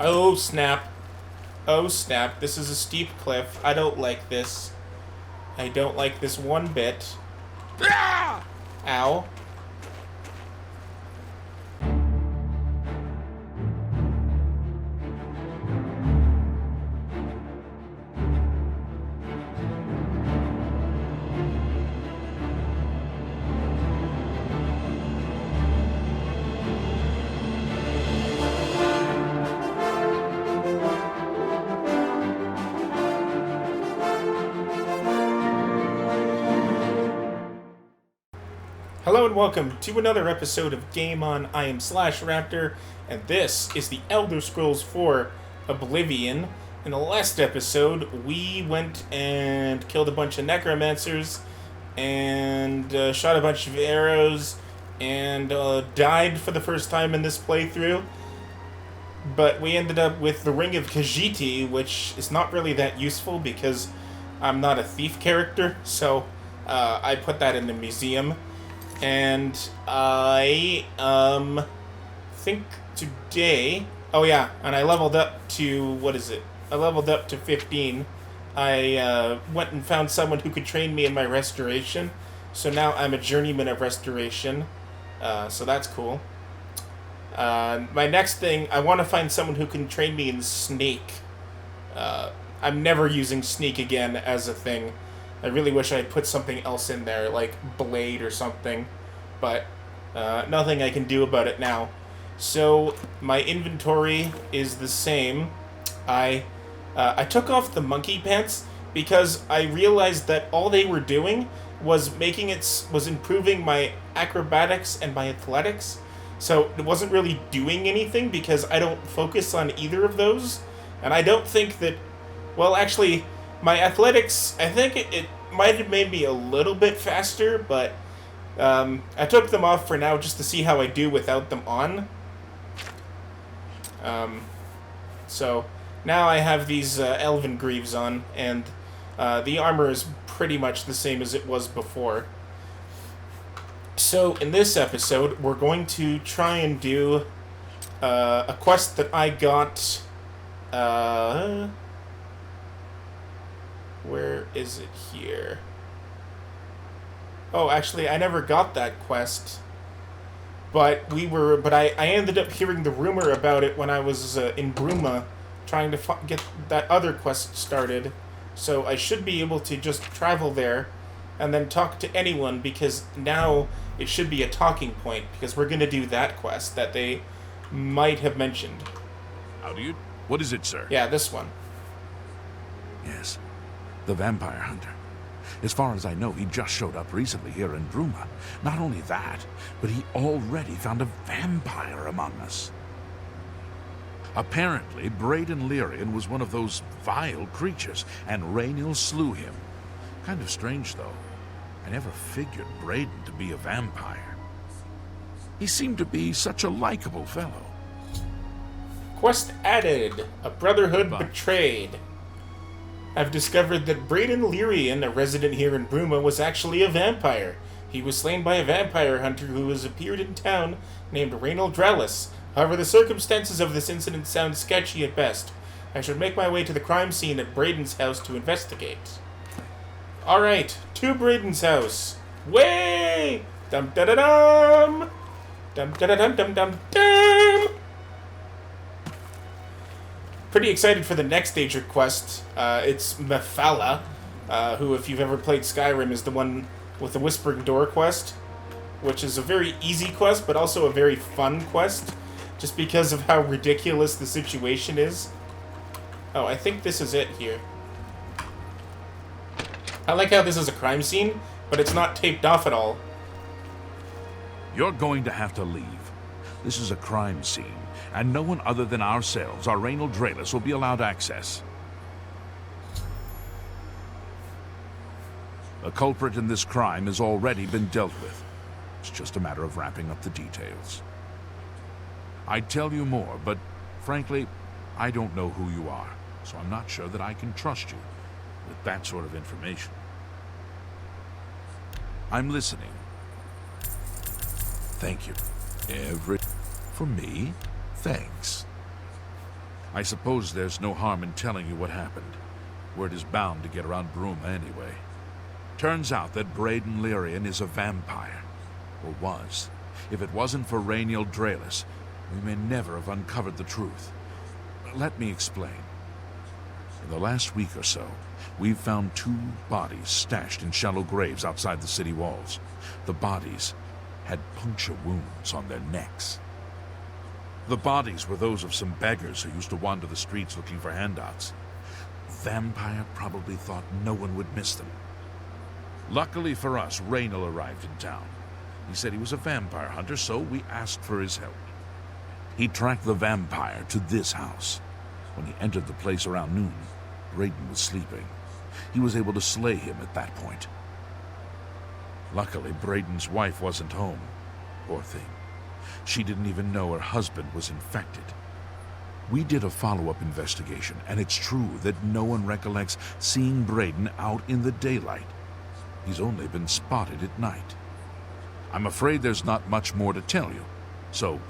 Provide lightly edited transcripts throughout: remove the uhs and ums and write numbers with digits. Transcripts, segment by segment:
Oh, snap. Oh, snap. This is a steep cliff. I don't like this. I don't like this one bit. Ow. Hello and welcome to another episode of Game On. I am Raptor, and this is the Elder Scrolls 4 Oblivion. In the last episode, we went and killed a bunch of necromancers, and shot a bunch of arrows, and died for the first time in this playthrough. But we ended up with the Ring of Khajiit, which is not really that useful because I'm not a thief character, so I put that in the museum. And I, think today... Oh, yeah, and I leveled up to... What is it? I leveled up to 15. I, went and found someone who could train me in my restoration. So now I'm a journeyman of restoration. So that's cool. My next thing, I want to find someone who can train me in Snake. I'm never using Sneak again as a thing. I really wish I had put something else in there, like Blade or something, but nothing I can do about it now. So my inventory is the same. I took off the monkey pants because I realized that all they were doing was was improving my acrobatics and my athletics. So it wasn't really doing anything because I don't focus on either of those, and I don't think that. Well, actually, my athletics, I think it might have made me a little bit faster, but I took them off for now just to see how I do without them on. So now I have these elven greaves on, and the armor is pretty much the same as it was before. So in this episode, we're going to try and do a quest that I got... Where is it here? Oh, actually, I never got that quest. But I ended up hearing the rumor about it when I was in Bruma, trying to get that other quest started. So I should be able to just travel there and then talk to anyone, because now it should be a talking point, because we're going to do that quest that they might have mentioned. How do you... What is it, sir? Yeah, this one. Yes. The vampire hunter. As far as I know, he just showed up recently here in Bruma. Not only that, but he already found a vampire among us. Apparently, Braden Lyrian was one of those vile creatures, and Raynil slew him. Kind of strange, though. I never figured Braden to be a vampire. He seemed to be such a likable fellow. Quest added. A Brotherhood betrayed. I've discovered that Braden Lyrian, a resident here in Bruma, was actually a vampire. He was slain by a vampire hunter who has appeared in town named Raynil Drelis. However, the circumstances of this incident sound sketchy at best. I should make my way to the crime scene at Braden's house to investigate. Alright, to Braden's house. Way! Dum-da-da-dum! Dum-da-da-dum-dum-dum-dum! Pretty excited for the next Daedric quest. It's Mephala, who, if you've ever played Skyrim, is the one with the Whispering Door quest, which is a very easy quest, but also a very fun quest, just because of how ridiculous the situation is. Oh, I think this is it here. I like how this is a crime scene, but it's not taped off at all. You're going to have to leave. This is a crime scene, and no one other than ourselves, our Raynil Drelis, will be allowed access. The culprit in this crime has already been dealt with. It's just a matter of wrapping up the details. I'd tell you more, but frankly, I don't know who you are, so I'm not sure that I can trust you with that sort of information. I'm listening. Thank you. For me? Thanks. I suppose there's no harm in telling you what happened. Word is bound to get around Bruma anyway. Turns out that Braden Lyrian is a vampire. Or was. If it wasn't for Rainiel Draelis, we may never have uncovered the truth. Let me explain. In the last week or so, we've found 2 bodies stashed in shallow graves outside the city walls. The bodies had puncture wounds on their necks. The bodies were those of some beggars who used to wander the streets looking for handouts. Vampire probably thought no one would miss them. Luckily for us, Rainiel arrived in town. He said he was a vampire hunter, so we asked for his help. He tracked the vampire to this house. When he entered the place around noon, Braden was sleeping. He was able to slay him at that point. Luckily, Braden's wife wasn't home. Poor thing. She didn't even know her husband was infected. We did a follow-up investigation, and it's true that no one recollects seeing Braden out in the daylight. He's only been spotted at night. I'm afraid there's not much more to tell you, so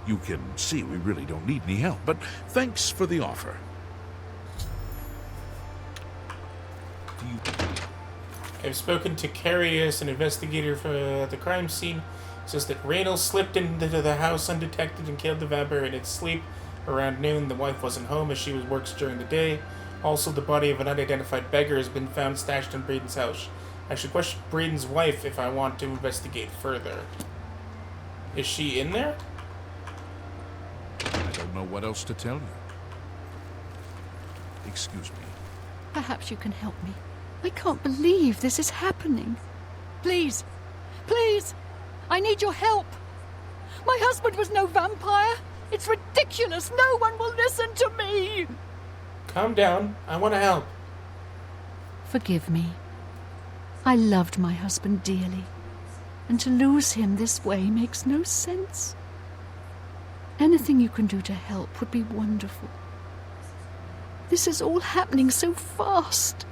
you can see we really don't need any help, but thanks for the offer. I've spoken to Carius, an investigator for the crime scene. Says that Rainiel slipped into the house undetected and killed the vampire in its sleep. Around noon, the wife wasn't home as she works during the day. Also, the body of an unidentified beggar has been found stashed in Braden's house. I should question Braden's wife if I want to investigate further. Is she in there? I don't know what else to tell you. Excuse me. Perhaps you can help me. I can't believe this is happening. Please, please, I need your help. My husband was no vampire. It's ridiculous. No one will listen to me. Calm down. I want to help. Forgive me. I loved my husband dearly, and to lose him this way makes no sense. Anything you can do to help would be wonderful. This is all happening so fast.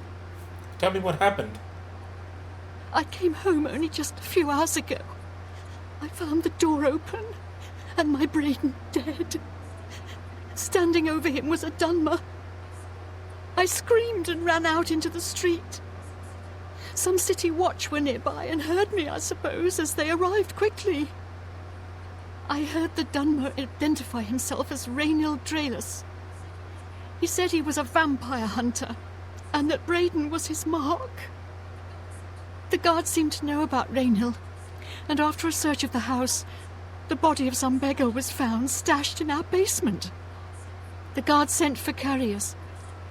Tell me what happened. I came home only just a few hours ago. I found the door open, and my Braden dead. Standing over him was a Dunmer. I screamed and ran out into the street. Some city watch were nearby and heard me, I suppose, as they arrived quickly. I heard the Dunmer identify himself as Rainiel Draelis. He said he was a vampire hunter, and that Braden was his mark. The guards seemed to know about Rainiel, and after a search of the house, the body of some beggar was found stashed in our basement. The guards sent for Carius,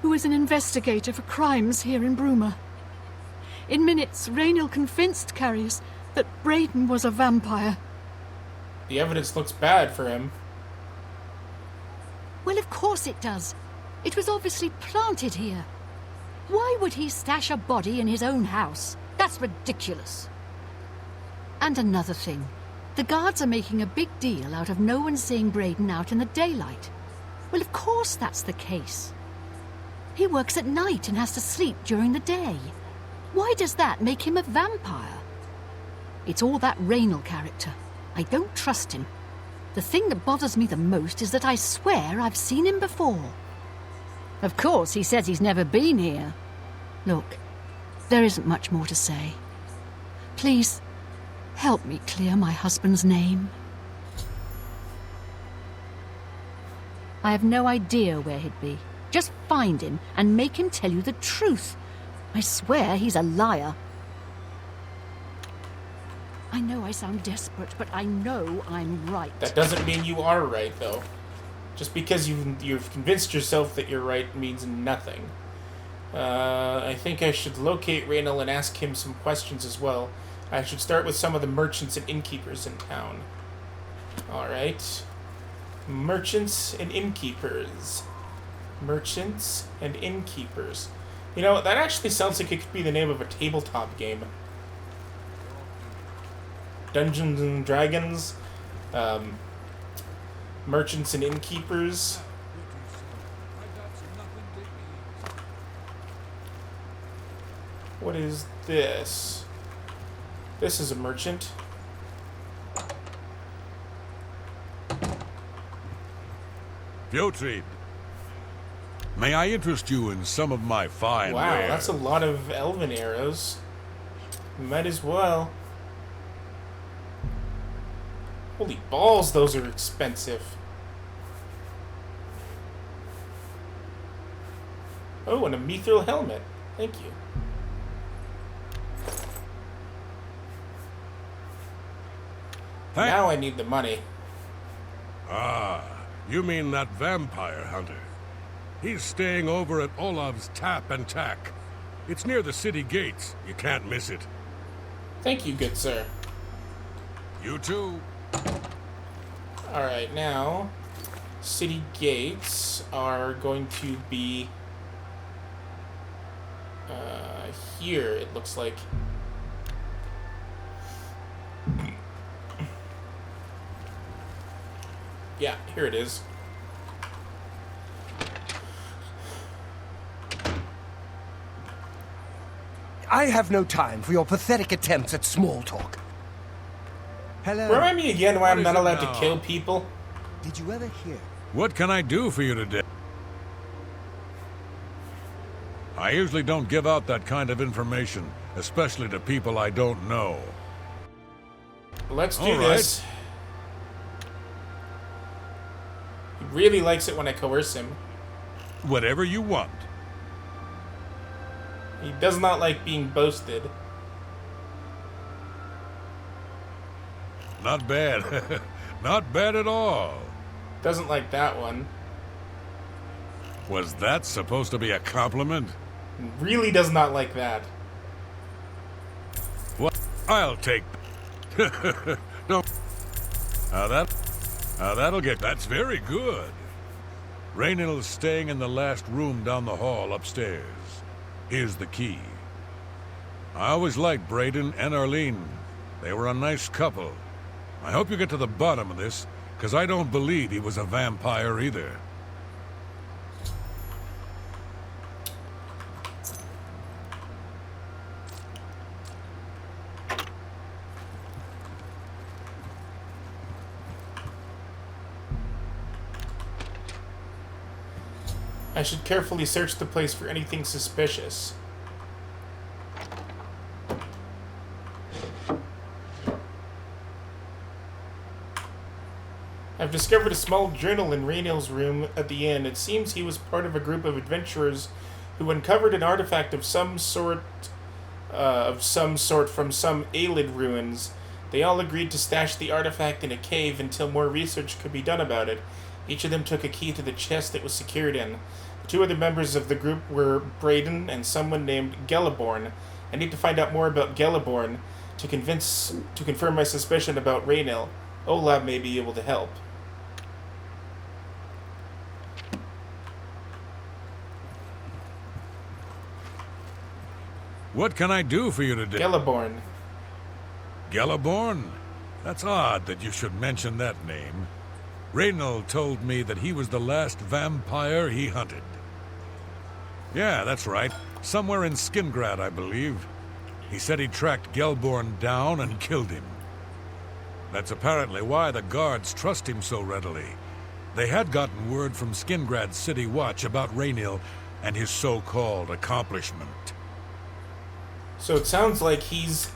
who is an investigator for crimes here in Bruma. In minutes, Rainiel convinced Carius that Braden was a vampire. The evidence looks bad for him. Well, of course it does. It was obviously planted here. Why would he stash a body in his own house? That's ridiculous. And another thing. The guards are making a big deal out of no one seeing Braden out in the daylight. Well, of course that's the case. He works at night and has to sleep during the day. Why does that make him a vampire? It's all that Rainiel character. I don't trust him. The thing that bothers me the most is that I swear I've seen him before. Of course, he says he's never been here. Look, there isn't much more to say. Please, help me clear my husband's name. I have no idea where he'd be. Just find him and make him tell you the truth. I swear he's a liar. I know I sound desperate, but I know I'm right. That doesn't mean you are right, though. Just because you've convinced yourself that you're right means nothing. I think I should locate Rainiel and ask him some questions as well. I should start with some of the merchants and innkeepers in town. Alright. Merchants and innkeepers. Merchants and innkeepers. You know, that actually sounds like it could be the name of a tabletop game. Dungeons and Dragons. Merchants and innkeepers. What is this? This is a merchant. Putrid. May I interest you in some of my fine Wow, wares? that's a lot of elven arrows. Might as well. Holy balls, those are expensive. Oh, and a mithril helmet. Thank you. Now I need the money. Ah, you mean that vampire hunter. He's staying over at Olav's Tap and Tack. It's near the city gates. You can't miss it. Thank you, good sir. You too. Alright, now, city gates are going to be here, it looks like. Yeah, here it is. I have no time for your pathetic attempts at small talk. Hello. Remind me again why I'm What not is it allowed now? to kill people. Did you ever hear? What can I do for you today? I usually don't give out that kind of information, especially to people I don't know. Let's do All right. this. He really likes it when I coerce him. Whatever you want. He does not like being boasted. Not bad. Not bad at all. Doesn't like that one. Was that supposed to be a compliment? Really does not like that. What? I'll take. Don't. That'll get. That's very good. Raynill's staying in the last room down the hall upstairs. Here's the key. I always liked Braden and Arlene. They were a nice couple. I hope you get to the bottom of this, because I don't believe he was a vampire either. I should carefully search the place for anything suspicious. I've discovered a small journal in Raynill's room at the inn. It seems he was part of a group of adventurers who uncovered an artifact of some sort from some Aelid ruins. They all agreed to stash the artifact in a cave until more research could be done about it. Each of them took a key to the chest it was secured in. The two other members of the group were Braden and someone named Geliborn. I need to find out more about Geliborn to confirm my suspicion about Raynill. Olaf may be able to help. What can I do for you today? Geliborn. Geliborn? That's odd that you should mention that name. Reynold told me that he was the last vampire he hunted. Yeah, that's right. Somewhere in Skingrad, I believe. He said he tracked Gelborn down and killed him. That's apparently why the guards trust him so readily. They had gotten word from Skingrad's City Watch about Raynill and his so-called accomplishment. So it sounds like he's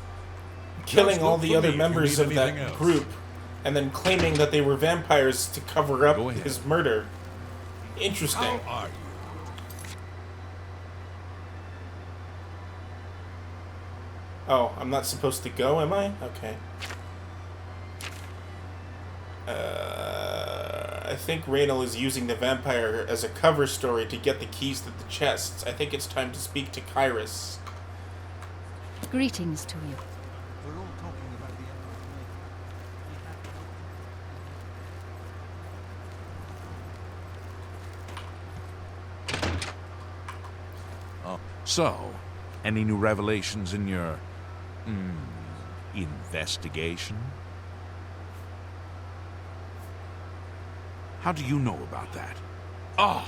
killing Just all look the for other me if you members need of that anything else. group and then claiming that they were vampires to cover up Go ahead. his murder. Interesting. How are you? Oh, I'm not supposed to go, am I? Okay. I think Raynill is using the vampire as a cover story to get the keys to the chests. I think it's time to speak to Kyrus. Greetings to you. We're all talking about the So, any new revelations in your investigation? How do you know about that? Ah,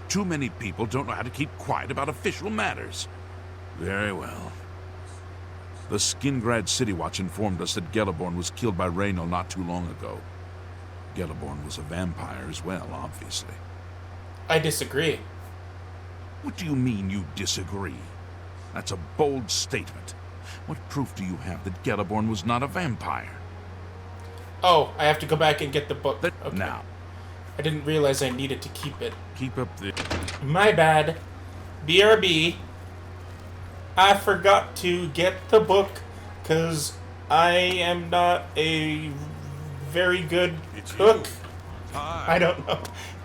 too many people don't know how to keep quiet about official matters. Very well. The Skingrad City Watch informed us that Geliborn was killed by Raynill not too long ago. Geliborn was a vampire as well, obviously. I disagree. What do you mean you disagree? That's a bold statement. What proof do you have that Geliborn was not a vampire? Oh, I have to go back and get the book. Okay. Now, I didn't realize I needed to keep it. keep up the... My bad. BRB. I forgot to get the book because I am not a very good cook. I don't know.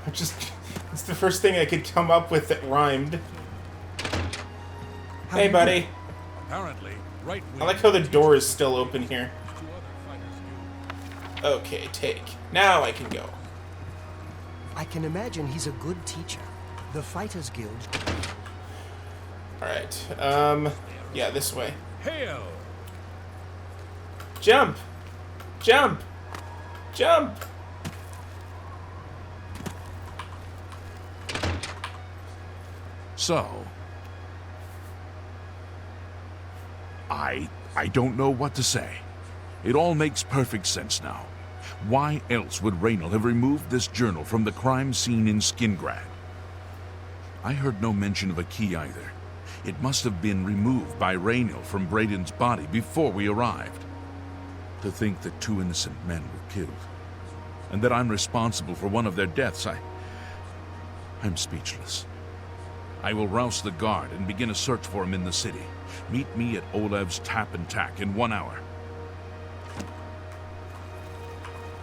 It's the first thing I could come up with that rhymed. Hey, buddy. Apparently, right I like how the door is still open here. Okay, take. Now I can go. I can imagine he's a good teacher. The Fighters Guild. Alright, yeah, this way. Hail! Jump! Jump! Jump! So... I don't know what to say. It all makes perfect sense now. Why else would Raynal have removed this journal from the crime scene in Skingrad? I heard no mention of a key either. It must have been removed by Raynal from Braden's body before we arrived. To think that 2 innocent men were killed, and that I'm responsible for one of their deaths, I'm speechless. I will rouse the guard and begin a search for him in the city. Meet me at Olev's Tap and Tack in 1 hour.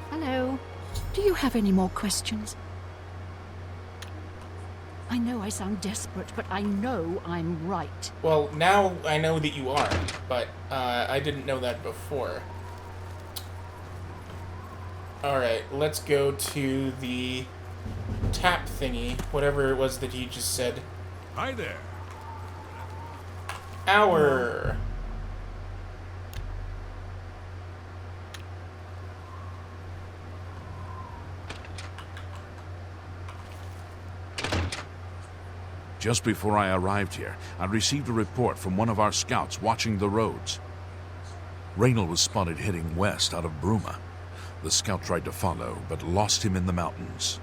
Hello. Do you have any more questions? I know I sound desperate, but I know I'm right. Well, now I know that you are, but I didn't know that before. Alright, let's go to the tap thingy, whatever it was that you just said. Hi there. Hour. Just before I arrived here, I received a report from one of our scouts watching the roads. Raynal was spotted heading west out of Bruma. The scout tried to follow, but lost him in the mountains.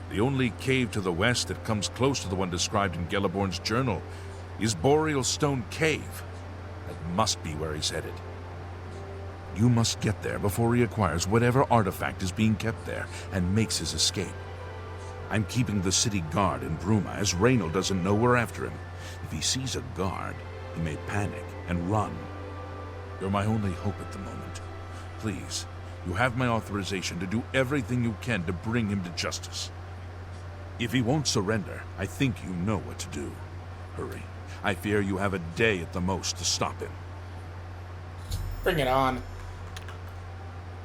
The only cave to the west that comes close to the one described in Geliborn's journal is Boreal Stone Cave. That must be where he's headed. You must get there before he acquires whatever artifact is being kept there and makes his escape. I'm keeping the city guard in Bruma, as Raynal doesn't know we're after him. If he sees a guard, he may panic and run. You're my only hope at the moment. Please, you have my authorization to do everything you can to bring him to justice. If he won't surrender, I think you know what to do. Hurry. I fear you have a day at the most to stop him. Bring it on.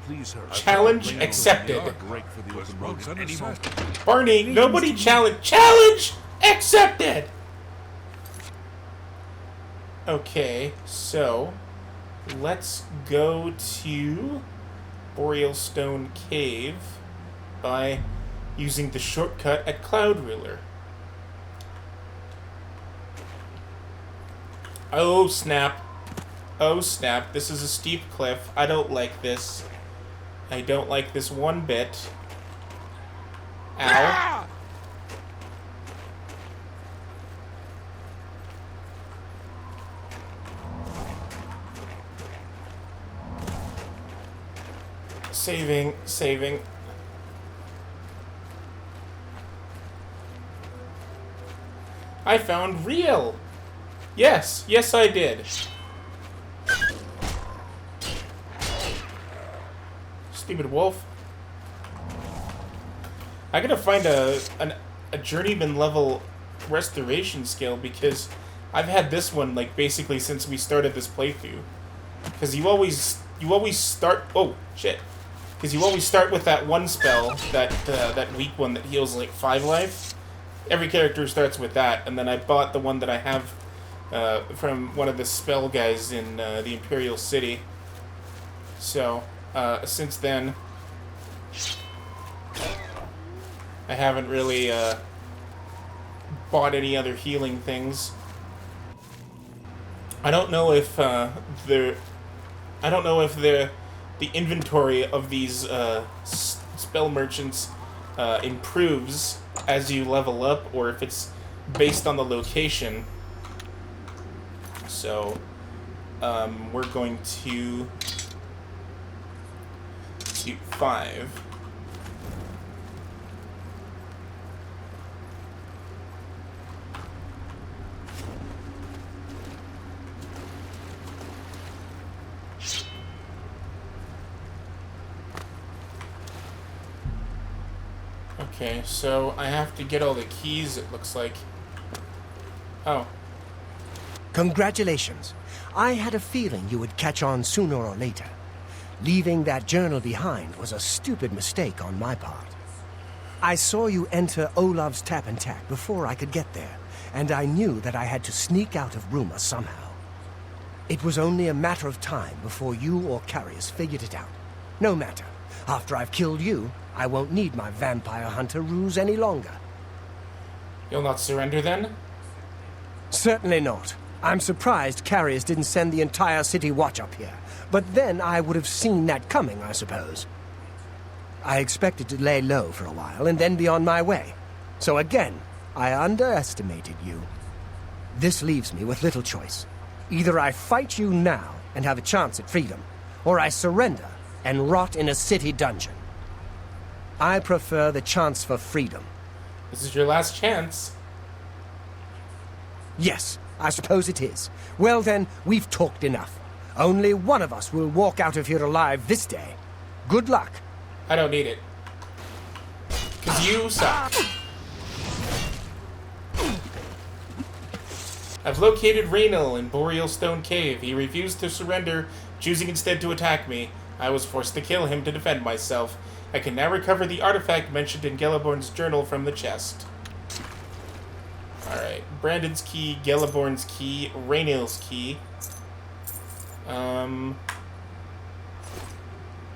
Please hurry. Challenge accepted. Barney, nobody challenge. Challenge accepted! Okay, so let's go to Boreal Stone Cave by using the shortcut at Cloud Ruler. Oh snap. Oh snap, this is a steep cliff. I don't like this. I don't like this one bit. Ow. Saving. I found real. Yes, I did. Stupid wolf. I gotta find a journeyman level restoration skill because I've had this one like basically since we started this playthrough. Because you always start. Oh shit! Because you always start with that one spell, that weak one that heals like 5 life. Every character starts with that, and then I bought the one that I have from one of the spell guys in the Imperial City. So since then, I haven't really bought any other healing things. I don't know if the inventory of these spell merchants improves as you level up, or if it's based on the location. So, we're going to do 5. Okay, so I have to get all the keys, it looks like. Oh. Congratulations. I had a feeling you would catch on sooner or later. Leaving that journal behind was a stupid mistake on my part. I saw you enter Olav's Tap and Tack before I could get there, and I knew that I had to sneak out of Ruma somehow. It was only a matter of time before you or Carius figured it out. No matter. After I've killed you, I won't need my vampire hunter ruse any longer. You'll not surrender then? Certainly not. I'm surprised Carius didn't send the entire city watch up here. But then I would have seen that coming, I suppose. I expected to lay low for a while and then be on my way. So again, I underestimated you. This leaves me with little choice. Either I fight you now and have a chance at freedom, or I surrender and rot in a city dungeon. I prefer the chance for freedom. This is your last chance. Yes, I suppose it is. Well then, we've talked enough. Only one of us will walk out of here alive this day. Good luck. I don't need it. 'Cause you suck. I've located Raynal in Boreal Stone Cave. He refused to surrender, choosing instead to attack me. I was forced to kill him to defend myself. I can now recover the artifact mentioned in Geliborn's journal from the chest. Alright, Brandon's key, Geliborn's key, Raynal's key.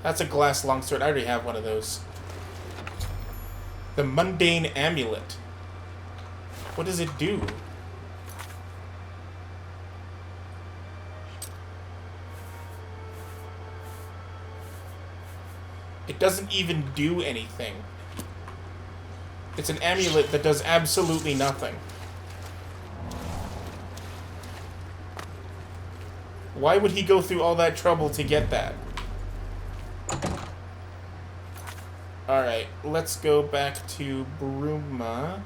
That's a glass longsword. I already have one of those. The Mundane Amulet. What does it do? It doesn't even do anything. It's an amulet that does absolutely nothing. Why would he go through all that trouble to get that? Alright, let's go back to Bruma.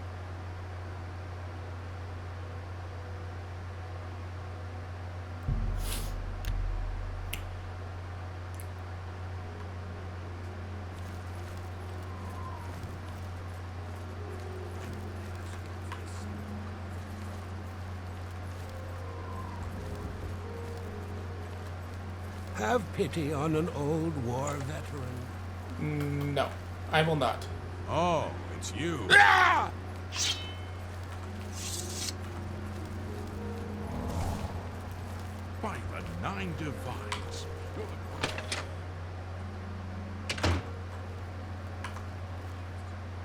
Have pity on an old war veteran. No, I will not. Oh, it's you. By the 9 divines.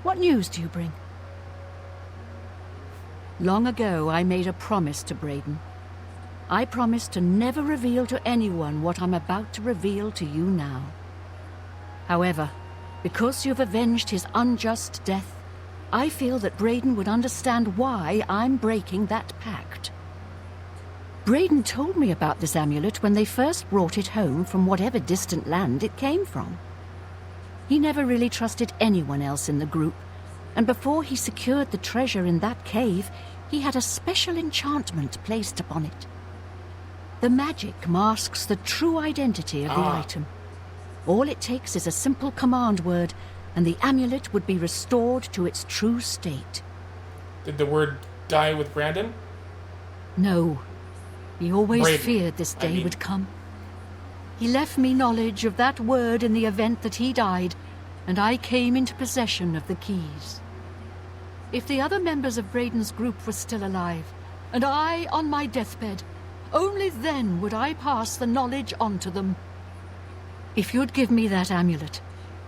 What news do you bring? Long ago, I made a promise to Braden. I promised to never reveal to anyone what I'm about to reveal to you now. However, because you've avenged his unjust death, I feel that Braden would understand why I'm breaking that pact. Braden told me about this amulet when they first brought it home from whatever distant land it came from. He never really trusted anyone else in the group, and before he secured the treasure in that cave, he had a special enchantment placed upon it. The magic masks the true identity of the item. All it takes is a simple command word, and the amulet would be restored to its true state. Did the word die with Brandon? No. He always Braden, feared this day would come. He left me knowledge of that word in the event that he died, and I came into possession of the keys. If the other members of Braden's group were still alive, and I on my deathbed, only then would I pass the knowledge on to them. If you'd give me that amulet,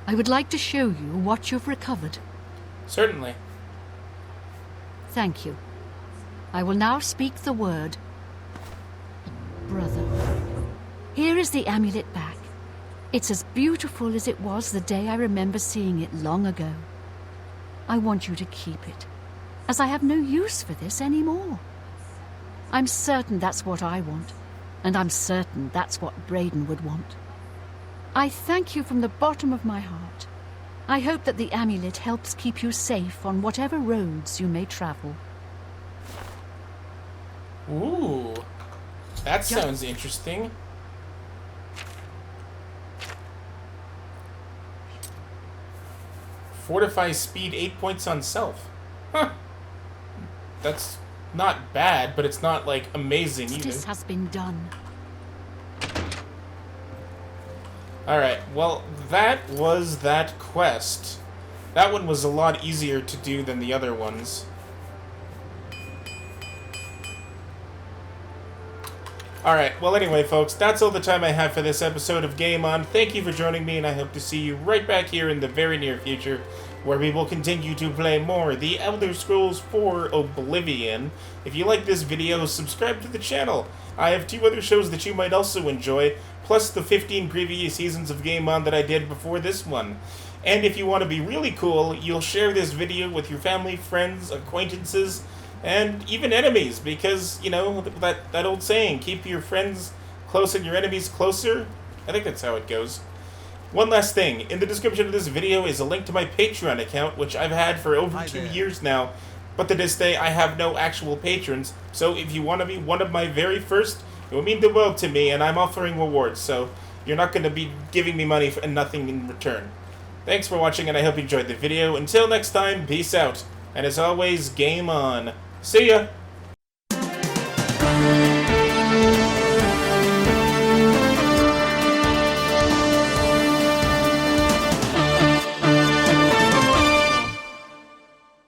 I would like to show you what you've recovered. Certainly. Thank you. I will now speak the word. Brotherhood. Here is the amulet back. It's as beautiful as it was the day I remember seeing it long ago. I want you to keep it, as I have no use for this anymore. I'm certain that's what I want, and I'm certain that's what Braden would want. I thank you from the bottom of my heart. I hope that the amulet helps keep you safe on whatever roads you may travel. Ooh, that sounds interesting. Fortify speed 8 points on self. Huh. That's not bad, but it's not, like, amazing either. Justice has been done. Alright, well, that was that quest. That one was a lot easier to do than the other ones. Alright, well anyway folks, that's all the time I have for this episode of Game On. Thank you for joining me, and I hope to see you right back here in the very near future, where we will continue to play more The Elder Scrolls 4 Oblivion. If you like this video, subscribe to the channel. I have 2 other shows that you might also enjoy, plus the 15 previous seasons of Game On that I did before this one. And if you want to be really cool, you'll share this video with your family, friends, acquaintances, and even enemies, because, you know, that old saying, keep your friends close and your enemies closer? I think that's how it goes. One last thing, in the description of this video is a link to my Patreon account, which I've had for over 2 years now, but to this day I have no actual patrons, so if you want to be one of my very first, it would mean the world to me, and I'm offering rewards, so you're not going to be giving me money and nothing in return. Thanks for watching, and I hope you enjoyed the video. Until next time, peace out, and as always, game on. See ya!